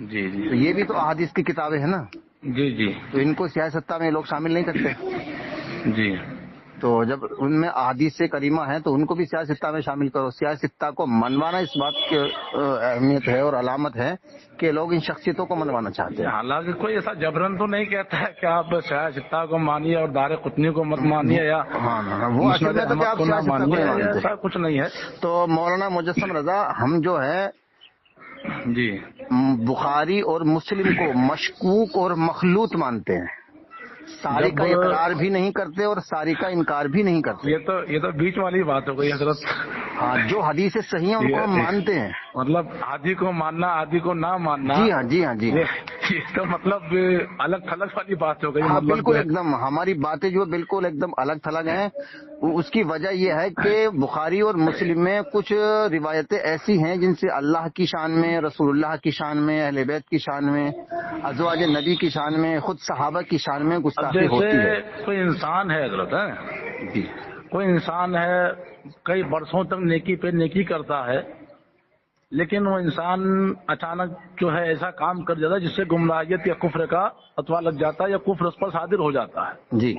جی جی تو یہ بھی تو احادیث کی کتابیں ہیں نا. جی جی تو ان کو سیاہ ستہ میں لوگ شامل نہیں کرتے. جی. تو جب ان میں احادیث سے کریمہ ہیں تو ان کو بھی سیاہ ستہ میں شامل کرو. سیاہ ستہ کو منوانا اس بات کی اہمیت ہے اور علامت ہے کہ لوگ ان شخصیتوں کو منوانا چاہتے ہیں. حالانکہ کوئی ایسا جبرن تو نہیں کہتا ہے کہ آپ سیاہ ستہ کو مانیے اور دار قطنی کو مت مانیے یا وہ اصل میں تو کہ آپ سیاہ ستہ کو نہیں مانتے. ایسا کچھ نہیں ہے. تو مولانا مجسم رضا ہم جو ہے جی بخاری اور مسلم کو مشکوک اور مخلوط مانتے ہیں. ساری کا اقرار بھی نہیں کرتے اور ساری کا انکار بھی نہیں کرتے. یہ تو بیچ والی بات ہو گئی حضرت. ہاں جو حدیث صحیح ہیں ان کو ہم مانتے ہیں. مطلب آدھی کو ماننا آدھی کو نہ ماننا. جی ہاں جی ہاں جی. یہ تو مطلب الگ تھلگ والی بات ہو گئی. ہاں بالکل ایک دم ہماری باتیں جو بالکل ایک دم الگ تھلگ ہیں. اس کی وجہ یہ ہے کہ بخاری اور مسلم میں کچھ روایتیں ایسی ہیں جن سے اللہ کی شان میں، رسول اللہ کی شان میں، اہل بیت کی شان میں، ازواج نبی کی شان میں، خود صحابہ کی شان میں گستاخی ہوتی ہے. کوئی انسان ہے حضرت جی کوئی انسان ہے کئی برسوں تک نیکی پہ نیکی کرتا ہے، لیکن وہ انسان اچانک جو ہے ایسا کام کر جاتا ہے جس سے گمراہیت یا کفر کا فتویٰ لگ جاتا ہے یا کفر اس پر صادر ہو جاتا ہے. جی.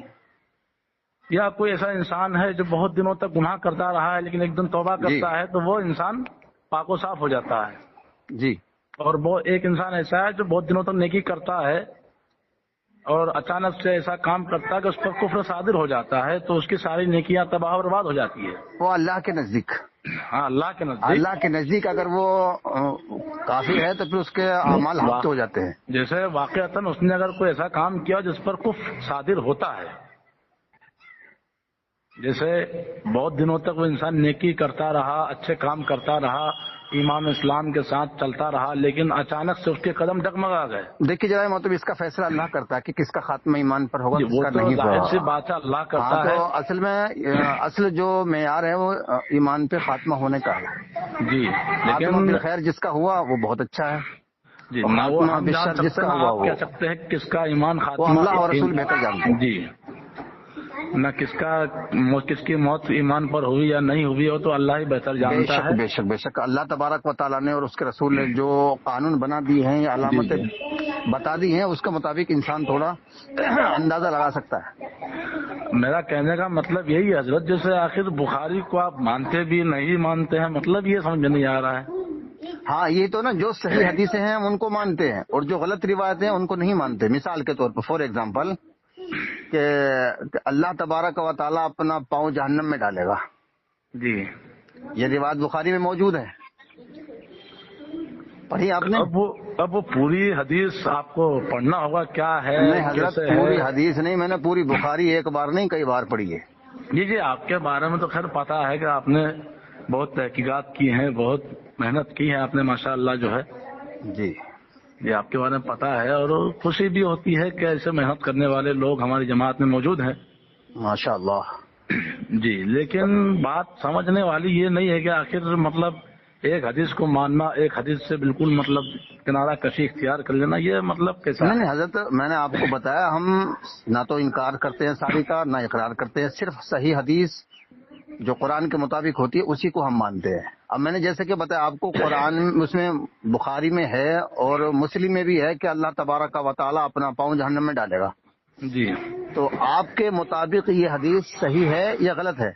یا کوئی ایسا انسان ہے جو بہت دنوں تک گناہ کرتا رہا ہے لیکن ایک دن توبہ کرتا ہے تو وہ انسان پاک و صاف ہو جاتا ہے. جی. اور وہ ایک انسان ایسا ہے جو بہت دنوں تک نیکی کرتا ہے اور اچانک سے ایسا کام کرتا ہے کہ اس پر کفر صادر ہو جاتا ہے تو اس کی ساری نیکیاں تباہ و برباد ہو جاتی ہے. وہ اللہ کے نزدیک، ہاں اللہ کے نزدیک اگر وہ کافر ہے تو پھر اس کے اعمال ہفت ہو جاتے ہیں. جیسے واقعتاً اس نے اگر کوئی ایسا کام کیا جس پر کفر صادر ہوتا ہے، جیسے بہت دنوں تک وہ انسان نیکی کرتا رہا، اچھے کام کرتا رہا، ایمان اسلام کے ساتھ چلتا رہا، لیکن اچانک سے اس کے قدم ڈگمگا گئے. دیکھیے جناب مطلب اس کا فیصلہ اللہ کرتا ہے کہ کس کا خاتمہ ایمان پر ہوگا کس کا نہیں ہوگا. ظاہر سی بات ہے اللہ کرتا ہے. تو اصل میں اصل جو معیار ہے وہ ایمان پہ خاتمہ ہونے کا ہے. جی لیکن بالخیر جس کا ہوا وہ بہت اچھا ہے. جی جس کا ہوا وہ کہہ سکتے ہیں کس کا ایمان خاتمہ اللہ اور رسول بہتر جانتے ہیں. جی نہ کس کی موت ایمان پر ہوئی یا نہیں ہوئی ہو تو اللہ ہی بہتر جانتا ہے. بے شک بے شک اللہ تبارک و تعالیٰ نے اور اس کے رسول نے جو قانون بنا دی ہیں یا علامتیں بتا دی ہیں اس کے مطابق انسان تھوڑا اندازہ لگا سکتا ہے. میرا کہنے کا مطلب یہی ہے حضرت، جیسے آخر بخاری کو آپ مانتے بھی نہیں مانتے ہیں، مطلب یہ سمجھ نہیں آ رہا ہے. ہاں یہ تو نا جو صحیح حدیثیں ہیں ہم ان کو مانتے ہیں اور جو غلط روایتیں ہیں ان کو نہیں مانتے. مثال کے طور پر فار ایگزامپل کہ اللہ تبارک و تعالیٰ اپنا پاؤں جہنم میں ڈالے گا. جی یہ روایت بخاری میں موجود ہے، پڑھی آپ نے؟ اب وہ پوری حدیث آپ کو پڑھنا ہوگا کیا ہے. نہیں حضرت پوری حدیث نہیں، میں نے پوری بخاری ایک بار نہیں کئی بار پڑھی ہے. جی آپ کے بارے میں تو خیر پتا ہے کہ آپ نے بہت تحقیقات کی ہیں، بہت محنت کی ہے آپ نے ماشاء اللہ جو ہے. جی یہ آپ کے بارے میں پتا ہے اور خوشی بھی ہوتی ہے کہ ایسے محنت کرنے والے لوگ ہماری جماعت میں موجود ہیں ماشاء اللہ. جی لیکن بات سمجھنے والی یہ نہیں ہے کہ آخر مطلب ایک حدیث کو ماننا، ایک حدیث سے بالکل مطلب کنارہ کشی اختیار کر لینا، یہ مطلب کیسا؟ نہیں حضرت میں نے آپ کو بتایا ہم نہ تو انکار کرتے ہیں ساری کا نہ اقرار کرتے ہیں، صرف صحیح حدیث جو قرآن کے مطابق ہوتی ہے اسی کو ہم مانتے ہیں. اب میں نے جیسے کہ بتایا آپ کو قرآن اس میں بخاری میں ہے اور مسلم میں بھی ہے کہ اللہ تبارک و تعالیٰ اپنا پاؤں جہنم میں ڈالے گا. جی تو آپ کے مطابق یہ حدیث صحیح ہے یا غلط ہے؟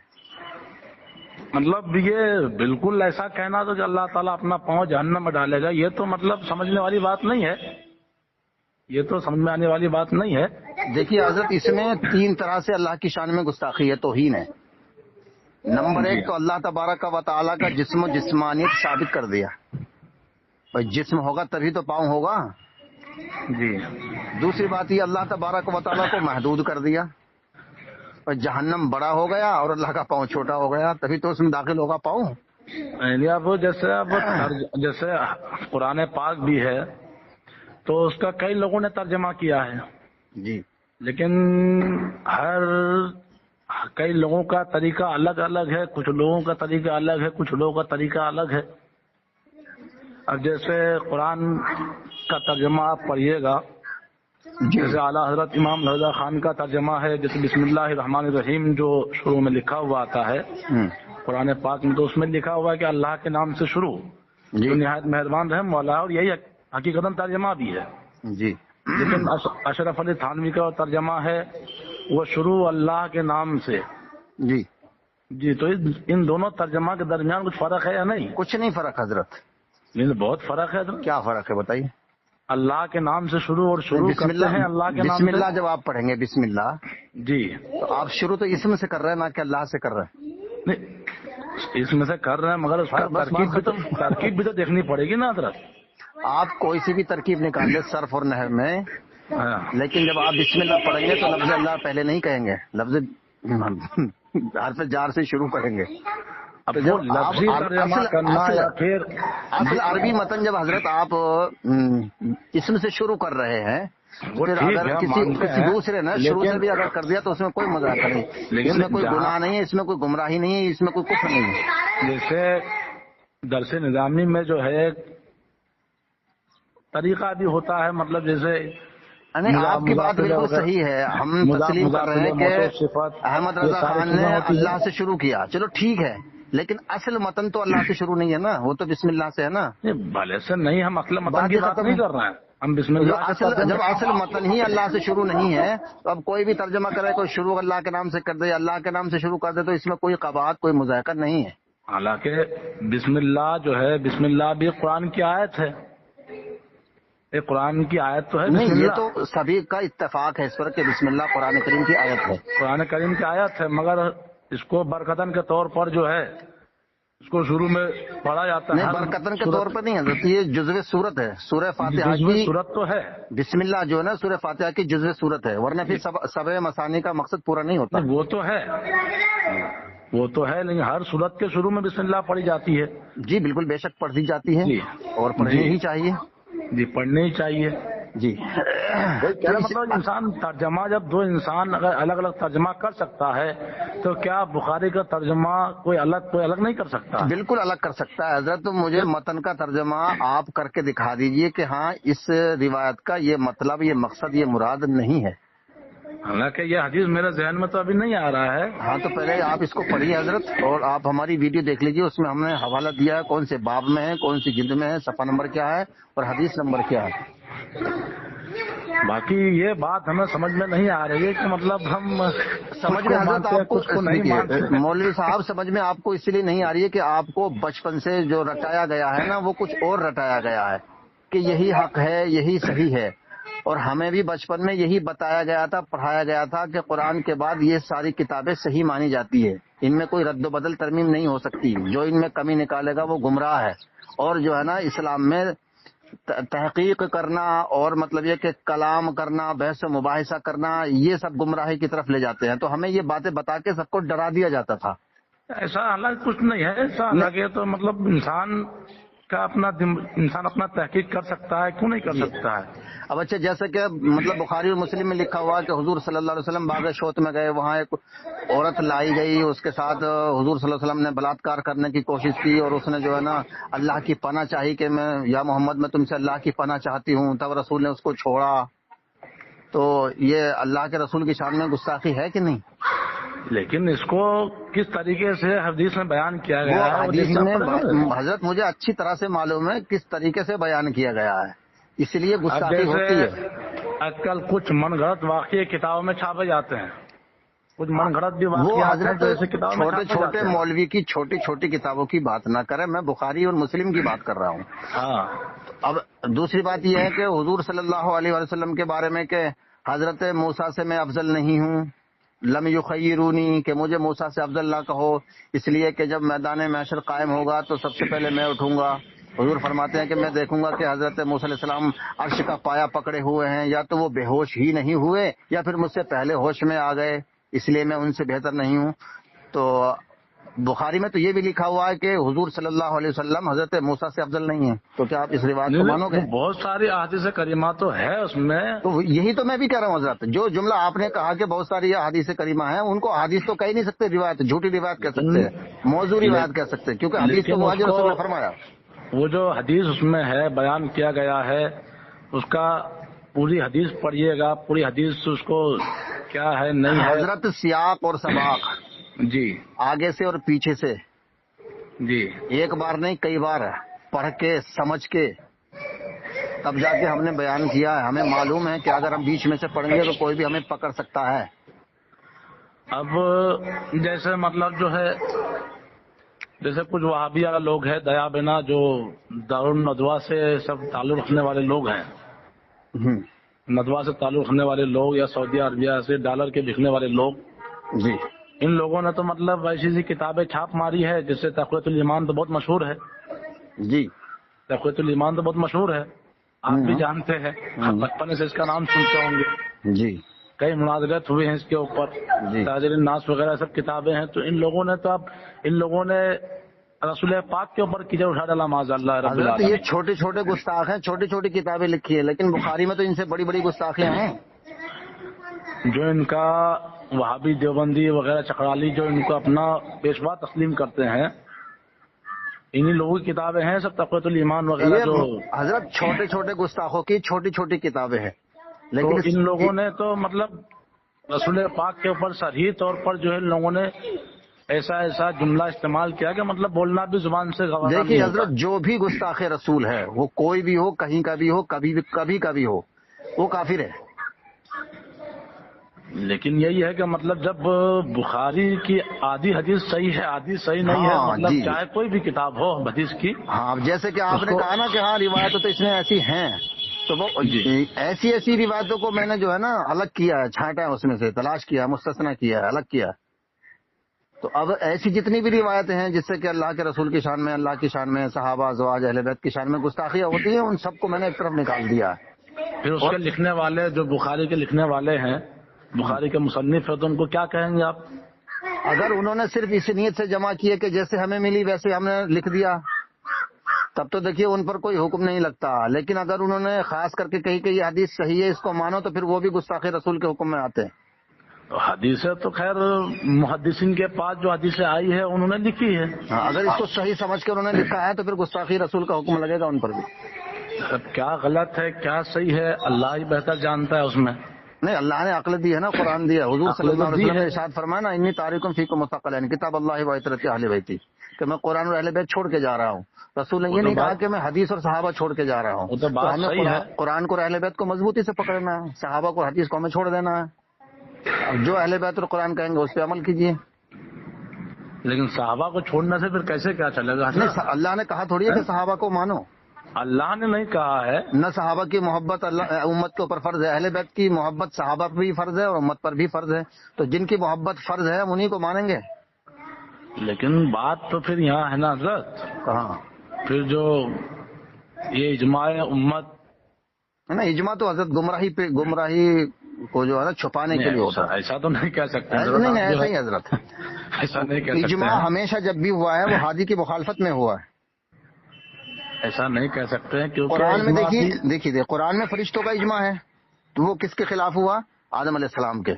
مطلب یہ بالکل ایسا کہنا تو کہ اللہ تعالیٰ اپنا پاؤں جہنم میں ڈالے گا، یہ تو مطلب سمجھنے والی بات نہیں ہے، یہ تو سمجھ میں آنے والی بات نہیں ہے. دیکھیے حضرت اس میں 3 طرح سے اللہ کی شان میں گستاخی ہے، توہین ہے. نمبر 1 تو اللہ تبارک و تعالیٰ کا جسم و جسمانیت ثابت کر دیا، جسم ہوگا تبھی تو پاؤں ہوگا. جی دوسری بات یہ اللہ تبارک و تعالیٰ کو محدود کر دیا، جہنم بڑا ہو گیا اور اللہ کا پاؤں چھوٹا ہو گیا تبھی تو اس میں داخل ہوگا پاؤں. جیسے قرآن پاک بھی ہے تو اس کا کئی لوگوں نے ترجمہ کیا ہے. جی لیکن کئی لوگوں کا طریقہ الگ الگ ہے، کچھ لوگوں کا طریقہ الگ ہے، کچھ لوگوں کا طریقہ الگ ہے. اب جیسے قرآن کا ترجمہ آپ پڑھیے گا، جیسے اعلیٰ حضرت امام رضا خان کا ترجمہ ہے، جیسے بسم اللہ الرحمن الرحیم جو شروع میں لکھا ہوا آتا ہے قرآن پاک میں، تو اس میں لکھا ہوا ہے کہ اللہ کے نام سے شروع جو نہایت مہربان رحم والا، اور یہی حقیقتاً ترجمہ بھی ہے جی لیکن اشرف علی تھانوی کا ترجمہ ہے وہ شروع اللہ کے نام سے. جی جی تو ان دونوں ترجمہ کے درمیان کچھ فرق ہے یا نہیں؟ کچھ نہیں فرق حضرت. نہیں بہت فرق ہے حضرت. کیا فرق ہے بتائیے؟ اللہ کے نام سے شروع اور شروع بسم کرتے ہیں اللہ کے نام بسم سے. اللہ جب آپ پڑھیں گے بسم اللہ جی تو آپ شروع تو اسم سے کر رہے ہیں نہ کہ اللہ سے کر رہے ہیں. نہیں اس میں سے کر رہے ہیں مگر اس کا بس ترکیب بھی تو دیکھنی پڑے گی نا حضرت. آپ کوئی سی بھی ترکیب نکال لیں صرف اور نحو میں ہاں. لیکن جب آپ بسم اللہ پڑھیں گے تو لفظ اللہ پہلے نہیں کہیں گے, لفظ حرف جار سے شروع کریں گے. اب تو وہ جب لفظی ترجمہ کرنا یا پھر اصل عربی متن جب حضرت آپ اسم سے شروع کر رہے ہیں وہ پھر ٹھیک اگر ہے کسی دوسرے نے شروع سے لیکن بھی اگر کر دیا تو اس میں کوئی مذاق نہیں, لیکن اس میں کوئی جہاں- گناہ نہیں ہے, اس میں کوئی گمراہی نہیں ہے, اس میں کوئی کفر نہیں ہے. جیسے درس نظامی میں جو ہے طریقہ بھی ہوتا ہے, مطلب جیسے آپ کی بات بالکل صحیح ہے, ہم تسلیم کر رہے ہیں کہ احمد رضا خان نے اللہ سے شروع کیا, چلو ٹھیک ہے, لیکن اصل متن تو اللہ سے شروع نہیں ہے نا, وہ تو بسم اللہ سے ہے نا. بھلے سے نہیں, ہم اصل متن بات کی ہی بات ختم نہیں ہے. کر رہے ہیں, ہم بسم اللہ سے پڑھتے ہیں. جب اصل متن ہی اللہ سے شروع نہیں ہے تو اب کوئی بھی ترجمہ کرے, کوئی شروع اللہ کے نام سے کر دے, اللہ کے نام سے شروع کر دے, تو اس میں کوئی قباحت کوئی مذاکرہ نہیں ہے. حالانکہ بسم اللہ جو ہے بسم اللہ بھی قرآن کی آیت ہے, ایک قرآن کی آیت تو ہے بسم نہیں, یہ اللہ. تو سبھی کا اتفاق ہے اس پر کہ بسم اللہ قرآن کریم کی آیت ہے. قرآن کریم کی آیت ہے, مگر اس کو برکتن کے طور پر جو ہے اس کو شروع میں پڑھا جاتا ہے. نہیں, برکتن کے طور پر نہیں حضرت, یہ جزو صورت ہے سورہ فاتحہ کی. صورت تو ہے بسم اللہ جو ہے نا سورہ فاتحہ کی جزو صورت ہے, ورنہ پھر سبع مثانی کا مقصد پورا نہیں ہوتا. وہ تو ہے, وہ تو ہے, لیکن ہر صورت کے شروع میں بسم اللہ پڑھی جاتی ہے. جی بالکل, بے شک پڑھی جاتی ہے جی. اور پڑھنی ہی چاہیے. جی پڑھنی ہی چاہیے. جی کیا مطلب انسان ترجمہ, جب دو انسان اگر الگ الگ ترجمہ کر سکتا ہے تو کیا بخاری کا ترجمہ کوئی الگ نہیں کر سکتا؟ بالکل الگ کر سکتا ہے حضرت. تو مجھے متن کا ترجمہ آپ کر کے دکھا دیجئے کہ ہاں اس روایت کا یہ مطلب, یہ مقصد, یہ مراد نہیں ہے. حالانکہ یہ حدیث میرے ذہن میں تو ابھی نہیں آ رہا ہے. ہاں تو پہلے آپ اس کو پڑھیے حضرت, اور آپ ہماری ویڈیو دیکھ لیجئے, اس میں ہم نے حوالہ دیا ہے کون سے باب میں ہے, کون سی جلد میں ہے, صفحہ نمبر کیا ہے اور حدیث نمبر کیا ہے. باقی یہ بات ہمیں سمجھ میں نہیں آ رہی ہے کہ مطلب ہم سمجھ میں حضرت آپ کو نہیں مانتے. مولوی صاحب سمجھ میں آپ کو اس لیے نہیں آ رہی ہے کہ آپ کو بچپن سے جو رٹایا گیا ہے نا وہ کچھ اور رٹایا گیا ہے کہ یہی حق ہے, یہی صحیح ہے. اور ہمیں بھی بچپن میں یہی بتایا گیا تھا, پڑھایا گیا تھا کہ قرآن کے بعد یہ ساری کتابیں صحیح مانی جاتی ہے, ان میں کوئی رد و بدل ترمیم نہیں ہو سکتی, جو ان میں کمی نکالے گا وہ گمراہ ہے. اور جو ہے نا اسلام میں تحقیق کرنا اور مطلب یہ کہ کلام کرنا, بحث و مباحثہ کرنا, یہ سب گمراہی کی طرف لے جاتے ہیں. تو ہمیں یہ باتیں بتا کے سب کو ڈرا دیا جاتا تھا. ایسا حالانکہ کچھ نہیں ہے, ایسا حالانکہ تو مطلب انسان اپنا تحقیق کر سکتا ہے, کیوں نہیں کر سکتا ہے. اب اچھا, جیسے کہ مطلب بخاری اور مسلم میں لکھا ہوا کہ حضور صلی اللہ علیہ وسلم باغ شوت میں گئے, وہاں ایک عورت لائی گئی, اس کے ساتھ حضور صلی اللہ علیہ وسلم نے بلاత్కాر کرنے کی کوشش کی, اور اس نے جو ہے نا اللہ کی پناہ چاہی کہ میں یا محمد میں تم سے اللہ کی پناہ چاہتی ہوں, تب رسول نے اس کو چھوڑا. تو یہ اللہ کے رسول کی شان میں گستاخی ہے کہ نہیں؟ لیکن اس کو کس طریقے سے حدیث میں بیان کیا گیا ہے, حدیث میں حضرت مجھے اچھی طرح سے معلوم ہے کس طریقے سے بیان کیا گیا ہے, اس لیے گستاخی ہوتی ہے. آج کل کچھ من گھڑت واقعے کتابوں میں چھاپے جاتے ہیں, کچھ من گھڑت بھی وہ حضرت چھوٹے چھوٹے مولوی کی چھوٹی چھوٹی کتابوں کی بات نہ کریں, میں بخاری اور مسلم کی بات کر رہا ہوں. ہاں. اب دوسری بات یہ ہے کہ حضور صلی اللہ علیہ وسلم کے بارے میں کہ حضرت موسیٰ سے میں افضل نہیں ہوں, لم یخیرونی, کہ مجھے موسیٰ سے افضل نہ کہو, اس لیے کہ جب میدان محشر قائم ہوگا تو سب سے پہلے میں اٹھوں گا. حضور فرماتے ہیں کہ میں دیکھوں گا کہ حضرت موسیٰ علیہ السلام عرش کا پایا پکڑے ہوئے ہیں, یا تو وہ بے ہوش ہی نہیں ہوئے یا پھر مجھ سے پہلے ہوش میں آ گئے, اس لیے میں ان سے بہتر نہیں ہوں. تو بخاری میں تو یہ بھی لکھا ہوا ہے کہ حضور صلی اللہ علیہ وسلم حضرت موسیٰ سے افضل نہیں ہیں. تو کیا آپ اس روایت کو مانو گے؟ بہت ساری احادیث کریمہ تو ہے اس میں. تو یہی تو میں بھی کہہ رہا ہوں حضرت, جو جملہ آپ نے کہا کہ بہت ساری احادیث کریمہ ہیں, ان کو احادیث تو کہہ نہیں سکتے, روایت جھوٹی روایت کہہ سکتے ہیں, موضوع روایت کہہ سکتے ہیں, کیونکہ حدیث تو وہ رسول نے فرمایا. وہ جو حدیث اس میں ہے بیان کیا گیا ہے, اس کا پوری حدیث پڑھیے گا, پوری حدیث اس کو کیا ہے نہیں ہے. حضرت سیاق اور سباق, جی, آگے سے اور پیچھے سے, جی, ایک بار نہیں کئی بار پڑھ کے سمجھ کے تب جا کے ہم نے بیان کیا ہے. ہمیں معلوم ہے کہ اگر ہم بیچ میں سے پڑھیں گے تو کوئی بھی ہمیں پکڑ سکتا ہے. اب جیسے مطلب جو ہے جیسے کچھ وہابیہ لوگ ہیں دیا بنا جو دارالندوا سے سب تعلق رکھنے والے لوگ ہیں، ندوہ سے تعلق رکھنے والے لوگ یا سعودی عربیہ سے ڈالر کے لکھنے والے لوگ، جی ان لوگوں نے تو مطلب ایسی سی کتابیں چھاپ ماری ہے جس سے تقویۃ الایمان تو بہت مشہور ہے. جی تقویۃ الایمان تو بہت مشہور ہے، آپ بھی جانتے ہیں، بچپن سے اس کا نام سنتے ہوں گے. جی کئی مناظرات ہوئے ہیں اس کے اوپر، جی. تاجر الناس وغیرہ سب کتابیں ہیں. تو ان لوگوں نے تو اب ان لوگوں نے رسول پاک کے اوپر کیچڑ اٹھا ڈالا معاذ اللہ رب حضرت العالمین. یہ چھوٹے چھوٹے گستاخ ہیں، چھوٹی چھوٹی کتابیں لکھی ہے، لیکن بخاری میں تو ان سے بڑی بڑی گستاخیاں ہیں. جو ان کا وہابی دیوبندی وغیرہ چکرالی جو ان کو اپنا پیشوا تسلیم کرتے ہیں، انہی لوگوں کی کتابیں ہیں سب تقویۃ الایمان وغیرہ. جو حضرت چھوٹے چھوٹے گستاخوں کی چھوٹی چھوٹی کتابیں ہیں، تو لیکن ان لوگوں نے تو مطلب رسول پاک کے اوپر صریح طور پر جو ہے ان لوگوں نے ایسا جملہ استعمال کیا کہ مطلب بولنا بھی زبان سے گوارا نہیں دیکھیے ہوتا. حضرت جو بھی گستاخ رسول ہے وہ کوئی بھی ہو، کہیں کا بھی ہو، کبھی کا بھی ہو، وہ کافر ہے. لیکن یہی ہے کہ مطلب جب بخاری کی آدھی حدیث صحیح ہے آدھی صحیح نہیں ہے، ہاں مطلب جی. چاہے کوئی بھی کتاب ہو حدیث کی. ہاں جیسے کہ آپ اس نے کو کہا نا کہ ہاں روایتیں تو اس میں ایسی ہیں، تو وہ جی. ایسی روایتوں کو میں نے جو ہے نا الگ کیا ہے، چھانٹا ہے، اس میں سے تلاش کیا ہے، مستثنا کیا ہے، الگ کیا ہے. تو اب ایسی جتنی بھی روایتیں ہیں جس سے کہ اللہ کے رسول کی شان میں، اللہ کی شان میں، صحابہ ازواج اہل بیت کی شان میں گستاخیاں ہوتی ہیں، ان سب کو میں نے ایک طرف نکال دیا ہے. پھر اس کے لکھنے والے جو بخاری کے لکھنے والے ہیں، بخاری کے مصنف ہیں، تو ان کو کیا کہیں گے آپ؟ اگر انہوں نے صرف اس نیت سے جمع کیے کہ جیسے ہمیں ملی ویسے ہم نے لکھ دیا، تب تو دیکھیے ان پر کوئی حکم نہیں لگتا. لیکن اگر انہوں نے خاص کر کے کہی کہ یہ حدیث صحیح ہے، اس کو مانو، تو پھر وہ بھی گستاخی رسول کے حکم میں آتے ہیں. تو حدیثیں تو خیر محدثین کے پاس جو حدیثیں آئی ہے انہوں نے لکھی ہے. اگر اس کو صحیح سمجھ کے انہوں نے لکھا ہے تو پھر گستاخی رسول کا حکم لگے گا ان پر بھی. اب کیا غلط ہے کیا صحیح ہے اللہ ہی بہتر جانتا ہے اس میں. نہیں، اللہ نے عقل دی ہے نا، قرآن دیا. حضور صلی اللہ علیہ وسلم نے ارشاد فرمایا نا، انی تاریکم فیکم مثقلین کتاب اللہ و عترۃ اہل بیتی، کہ میں قرآن اور اہل بیت چھوڑ کے جا رہا ہوں. رسول نے یہ نہیں کہا کہ میں حدیث اور صحابہ چھوڑ کے جا رہا ہوں. وہ تو بات ہمیں صحیح ہے. قرآن کو اور اہل بیت کو مضبوطی سے پکڑنا ہے، صحابہ کو حدیث کو ہمیں چھوڑ دینا ہے. اب جو اہل بیت اور قرآن کہیں گے اس پہ عمل کیجیے. لیکن صحابہ کو چھوڑنے سے پھر کیسے کیا چلے گا؟ نہیں، اللہ نے کہا تھوڑی ہے کہ صحابہ کو مانو. اللہ نے نہیں کہا ہے. نہ صحابہ کی محبت امت کے اوپر فرض ہے، اہل بیت کی محبت صحابہ پر بھی فرض ہے اور امت پر بھی فرض ہے. تو جن کی محبت فرض ہے ہم انہی کو مانیں گے. لیکن بات تو پھر یہاں ہے نا حضرت، کہاں پھر جو یہ اجماع امت ہے نا، اجماع تو حضرت گمراہی کو جو ہے نا چھپانے کے لیے ہوتا ہے. ایسا تو نہیں کہہ سکتے. نہیں ایسا ہی حضرت، ایسا نہیں کہہ سکتے. اجماع ہمیشہ جب بھی ہوا ہے وہ ہادی کی مخالفت میں ہوا ہے. ایسا نہیں کہہ سکتے ہیں کیونکہ قرآن میں دیکھیے قرآن میں فرشتوں کا اجماع ہے، تو وہ کس کے خلاف ہوا؟ آدم علیہ السلام کے.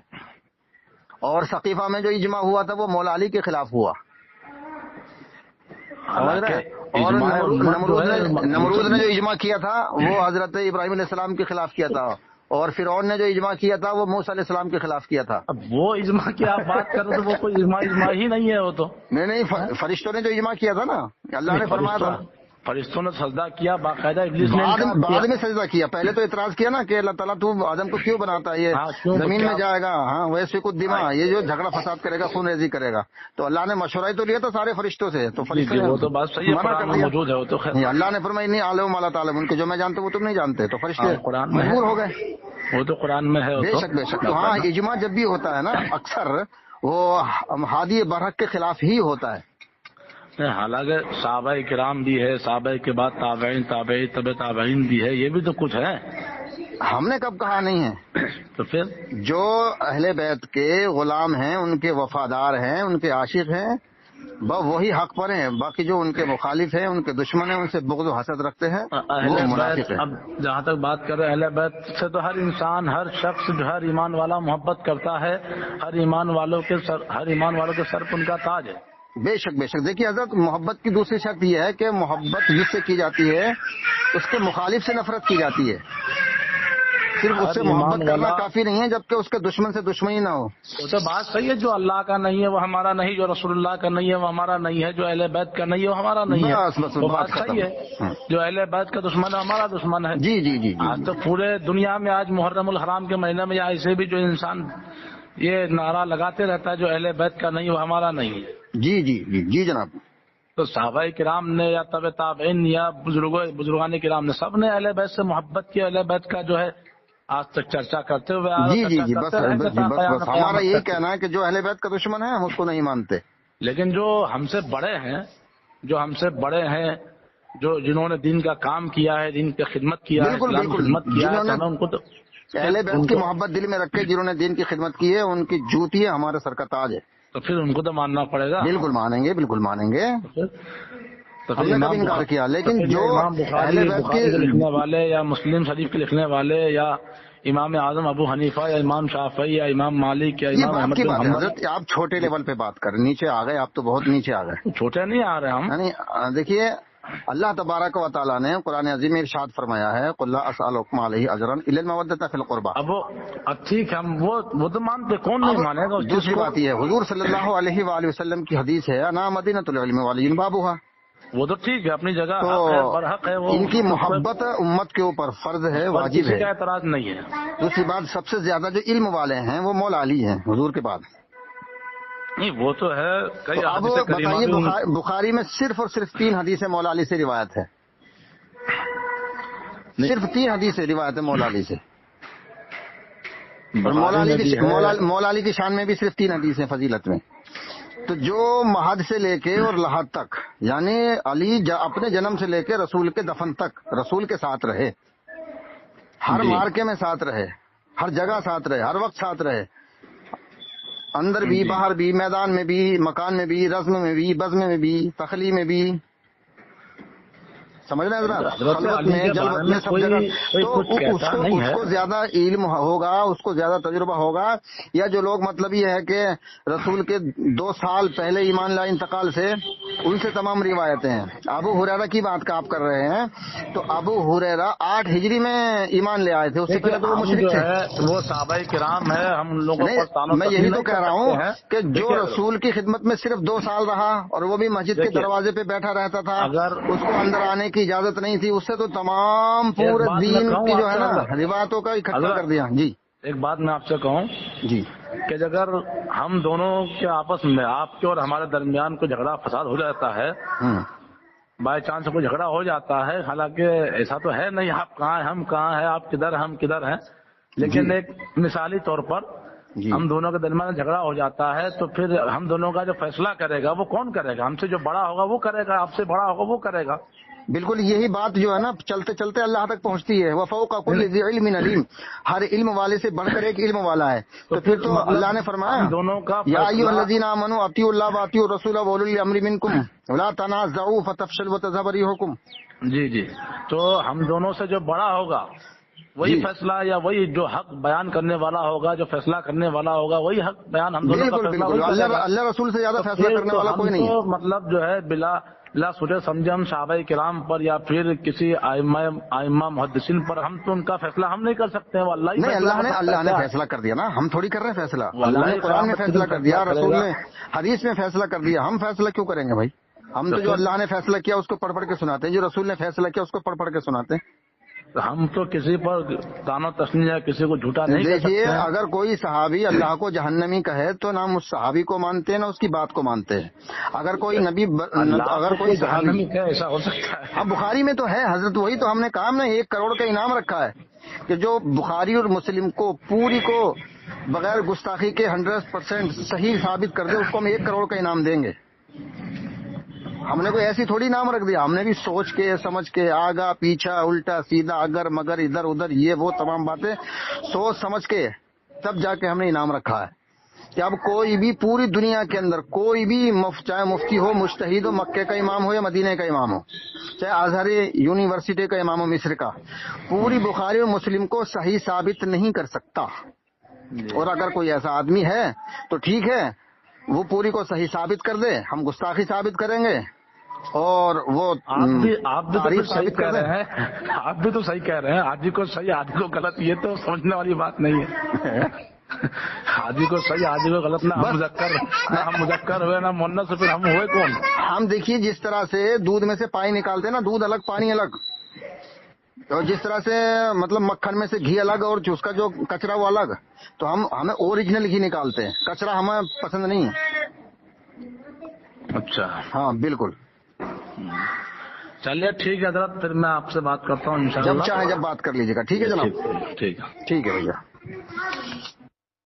اور ثقیفہ میں جو اجماع ہوا تھا وہ مولا علی کے خلاف ہوا. اور نمرود نے جو اجماع کیا تھا وہ حضرت ابراہیم علیہ السلام کے خلاف کیا تھا. اور فرعون نے جو اجماع کیا تھا وہ موسیٰ علیہ السلام کے خلاف کیا تھا. اب وہ اجماع کی آپ بات کرو تو وہ کوئی اجماع ہی نہیں ہے. وہ تو نہیں، فرشتوں نے جو اجماع کیا تھا نا، اللہ نے فرمایا تھا فرشتوں نے سجدہ کیا باقاعدہ. ابلیس نے بعد میں سجدہ کیا. پہلے تو اعتراض کیا نا کہ اللہ تعالیٰ تو آدم کو کیوں بناتا ہے، یہ زمین میں جائے گا، ہاں ویسے کچھ دماغ یہ جو جھگڑا فساد کرے گا، خون ریزی کرے گا. تو اللہ نے مشورہ تو لیا تھا سارے فرشتوں سے. تو وہ تو بات صحیح ہے، موجود ہے وہ تو. اللہ نے فرمایا نہیں عالم اللہ تعالیٰ، ان کے جو میں جانتے وہ تم نہیں جانتے. تو فرشتے مجبور ہو گئے. وہ تو قرآن میں ہے. بے شک. تو ہاں اجماع جب بھی ہوتا ہے نا اکثر وہ ہادی برحق کے خلاف ہی ہوتا ہے. حالانکہ صحابہ کرام بھی ہے، صحابہ کے بعد تابعین تبع تابعین بھی ہے، یہ بھی تو کچھ ہے. ہم نے کب کہا نہیں ہے؟ تو پھر جو اہل بیت کے غلام ہیں، ان کے وفادار ہیں، ان کے عاشق ہیں، وہی حق پر ہیں. باقی جو ان کے مخالف ہیں، ان کے دشمن ہیں، ان سے بغض و حسد رکتے ہیں، وہ منافق ہیں. اب جہاں تک بات کر رہے ہیں اہل بیت سے، تو ہر انسان، ہر شخص، ہر ایمان والا محبت کرتا ہے. ہر ایمان والوں کے سر پر ان کا تاج ہے. بے شک. دیکھیے حضرت، محبت کی دوسری شرط یہ ہے کہ محبت جس سے کی جاتی ہے اس کے مخالف سے نفرت کی جاتی ہے. صرف اس سے محبت کرنا کافی نہیں ہے جبکہ اس کے دشمن سے دشمنی نہ ہو. تو بات صحیح ہے، جو اللہ کا نہیں ہے وہ ہمارا نہیں، جو رسول اللہ کا نہیں ہے وہ ہمارا نہیں ہے، جو اہل بیت کا نہیں ہے وہ ہمارا نہیں ہے. وہ بات صحیح ہے، جو اہل بیت کا دشمن ہے ہمارا دشمن ہے. جی جی جی. آج تو پورے دنیا میں آج محرم الحرام کے مہینے میں ایسے بھی جو انسان یہ نعرہ لگاتے رہتا ہے جو اہل بیت کا نہیں وہ ہمارا نہیں ہے. جی جی جی جی جناب. تو صحابہ کرام نے یا تابع تابعین یا بزرگان کرام نے سب نے اہل بیت سے محبت کی، اہل بیت کا جو ہے آج تک چرچا کرتے ہوئے جی جی جی بس ہمارا یہی کہنا ہے کہ جو اہل بیت کا دشمن ہے ہم اس کو نہیں مانتے. لیکن جو ہم سے بڑے ہیں، جو ہم سے بڑے ہیں، جو جنہوں نے دین کا کام کیا ہے، دین کی خدمت کیا ہے، بالکل بالکل، خدمت کیا ہے، ان کو تو اہل بیت کی محبت دل میں رکھے جنہوں نے دین کی خدمت کی ہے ان کی جوتی ہے ہمارے سر کا تاج ہے. تو پھر ان کو تو ماننا پڑے گا. بالکل مانیں گے، بالکل مانیں گے، تو ہم نے کبھی انکار کیا. لیکن جو اہل بیت کے لکھنے والے یا مسلم شریف کے لکھنے والے یا امام اعظم ابو حنیفہ یا امام شافعی یا امام مالک یا امام احمد بن حنبل، آپ چھوٹے لیول پہ بات کر، نیچے آ گئے آپ، تو بہت نیچے آ گئے. چھوٹے نہیں آ رہے ہم. یعنی دیکھیے اللہ تبارک و تعالیٰ نے قرآن عظیم میں ارشاد فرمایا ہے قل لا اسألکم علیہ اجرا الا المودۃ فی القربى. اب ٹھیک ہے، ہم وہ تو مانتے، کون نہیں مانے گا. دوسری بات یہ ہے حضور صلی اللہ علیہ وآلہ وسلم کی حدیث ہے انا مدینۃ العلم وعلی بابھا. وہ تو ٹھیک ہے، اپنی جگہ برحق ہے. وہ ان کی محبت امت کے اوپر فرض ہے، واجب ہے، کسی کا اعتراض نہیں ہے. دوسری بات سب سے زیادہ جو علم والے ہیں وہ مولا علی ہیں حضور کے بعد. نہیں وہ تو ہے. کئی اب بتائیے بخاری میں صرف اور صرف 3 حدیثیں مولا علی سے روایت ہے، صرف 3 حدیثیں روایت ہے مولا علی سے. اور مولا علی کی شان میں بھی صرف 3 حدیثیں فضیلت میں. تو جو مہد سے لے کے اور لحد تک، یعنی علی اپنے جنم سے لے کے رسول کے دفن تک رسول کے ساتھ رہے، ہر مارکے میں ساتھ رہے، ہر جگہ ساتھ رہے، ہر وقت ساتھ رہے، اندر بھی باہر بھی، میدان میں بھی، مکان میں بھی، رزم میں بھی، بزم میں بھی، تخلی میں بھی. سمجھ رہے ہیں خلوت میں، جلوت میں، سب جگہ. تو اس کو زیادہ علم ہوگا، اس کو زیادہ تجربہ ہوگا. یا جو لوگ مطلب یہ ہے کہ رسول کے 2 سال پہلے ایمان لائے انتقال سے، ان سے تمام روایتیں ہیں. ابو ہریرہ کی بات کا آپ کر رہے ہیں، تو ابو ہریرہ 8 ہجری میں ایمان لے آئے تھے، اس سے پہلے تو وہ مشرک تھے. وہ صحابہ کرام ہے، ہم لوگوں کو میں یہی تو کہہ رہا ہوں کہ جو رسول کی خدمت میں صرف 2 سال رہا اور وہ بھی مسجد کے دروازے پہ بیٹھا رہتا تھا، اگر اس کو اندر آنے کی اجازت نہیں تھی، اس سے تو تمام پورے دین کی جو ہے نا روایتوں کا اکٹھا کر دیا. جی ایک بات میں آپ سے کہوں جی کہ اگر ہم دونوں کے آپس میں، آپ کے اور ہمارے درمیان کوئی جھگڑا فساد ہو جاتا ہے، بائی چانس کوئی جھگڑا ہو جاتا ہے، حالانکہ ایسا تو ہے نہیں، آپ کہاں ہیں ہم کہاں ہیں، آپ کدھر ہم کدھر ہیں، لیکن ایک مثالی طور پر ہم دونوں کے درمیان جھگڑا ہو جاتا ہے، تو پھر ہم دونوں کا جو فیصلہ کرے گا وہ کون کرے گا؟ ہم سے جو بڑا ہوگا وہ کرے گا، آپ سے بڑا ہوگا وہ کرے گا. بالکل یہی بات جو ہے نا چلتے چلتے اللہ تک پہنچتی ہے. وفوق کل ذی علم علیم، ہر علم والے سے بڑھ کر ایک علم والا ہے. تو پھر تو اللہ نے فرمایا دونوں کا یا ایھا الذین آمنوا اطیعوا اللہ واطیعوا الرسول واولی الامر منکم ولا تنازعوا فتفشلوا وتذهب ريحكم. جی تو ہم دونوں سے جو بڑا ہوگا وہی فیصلہ، یا وہی جو حق بیان کرنے والا ہوگا، جو فیصلہ کرنے والا ہوگا وہی حق بیان ہم دونوں کا فیصلہ. اللہ رسول سے زیادہ فیصلہ کرنے والا کوئی نہیں ہے. مطلب جو ہے بلا سوچے سمجھے ہم صحابہ کرام پر یا پھر کسی ائمہ محدثین پر ہم تو ان کا فیصلہ ہم نہیں کر سکتے ہیں. وہ اللہ نے فیصلہ کر دیا نا، ہم تھوڑی کر رہے ہیں فیصلہ. اللہ نے قرآن میں فیصلہ کر دیا، رسول نے حدیث میں فیصلہ کر دیا. ہم فیصلہ کیوں کریں گے بھائی؟ ہم تو جو اللہ نے فیصلہ کیا اس کو پڑھ پڑھ کے سناتے ہیں، جو رسول نے فیصلہ کیا اس کو پڑھ پڑھ کے سناتے ہیں. ہم تو کسی پر دانو تسنیہ یا کسی کو جھوٹا نہیں کہہ سکتے. دیکھیے اگر کوئی صحابی اللہ کو جہنمی کہے تو نہ ہم اس صحابی کو مانتے ہیں نہ اس کی بات کو مانتے ہیں. اگر کوئی نبی اگر کوئی صحابی ایسا ہو سکتا ہے. اب بخاری میں تو ہے حضرت، وہی تو ہم نے کہا نا 1 کروڑ کا انعام رکھا ہے کہ جو بخاری اور مسلم کو پوری کو بغیر گستاخی کے 100% صحیح ثابت کر دے اس کو ہم 1 کروڑ کا انعام دیں گے. ہم نے کوئی ایسی تھوڑی نام رکھ دیا، ہم نے بھی سوچ کے سمجھ کے آگا پیچھا الٹا سیدھا اگر مگر ادھر ادھر یہ وہ تمام باتیں سوچ سمجھ کے تب جا کے ہم نے انعام رکھا ہے کہ اب کوئی بھی پوری دنیا کے اندر کوئی بھی چاہے مفتی ہو، مجتہد ہو، مکے کا امام ہو یا مدینے کا امام ہو، چاہے ازہر یونیورسٹی کا امام ہو مصر کا، پوری بخاری اور مسلم کو صحیح ثابت نہیں کر سکتا. اور اگر کوئی ایسا آدمی ہے تو ٹھیک ہے وہ پوری کو صحیح ثابت کر دے، ہم گستاخی ثابت کریں گے اور وہ آپ بھی تو تعریف صحیح ثابت کہہ کر رہے ہیں، آپ بھی تو صحیح کہہ رہے ہیں، حاجی کو صحیح حاجی کو غلط، یہ تو سمجھنے والی بات نہیں ہے۔ حاجی کو صحیح حاجی کو غلط، نہ ہم مذکر ہوئے نہ مؤنث، پھر ہم ہوئے کون؟ ہم دیکھیے جس طرح سے دودھ میں سے پانی نکالتے ہیں نا، دودھ الگ پانی الگ، اور جس طرح سے مطلب مکھن میں سے گھی الگ اور اس کا جو کچرا وہ الگ، تو ہمیں اوریجنل گھی نکالتے ہیں، کچرا ہمیں پسند نہیں ہے۔ اچھا، ہاں بالکل۔ چلیے ٹھیک ہے حضرت، پھر میں آپ سے بات کرتا ہوں جب انشاءاللہ۔ چاہے جب بات کر لیجیے گا، ٹھیک ہے جناب، ٹھیک ہے۔ ٹھیک ہے بھیا۔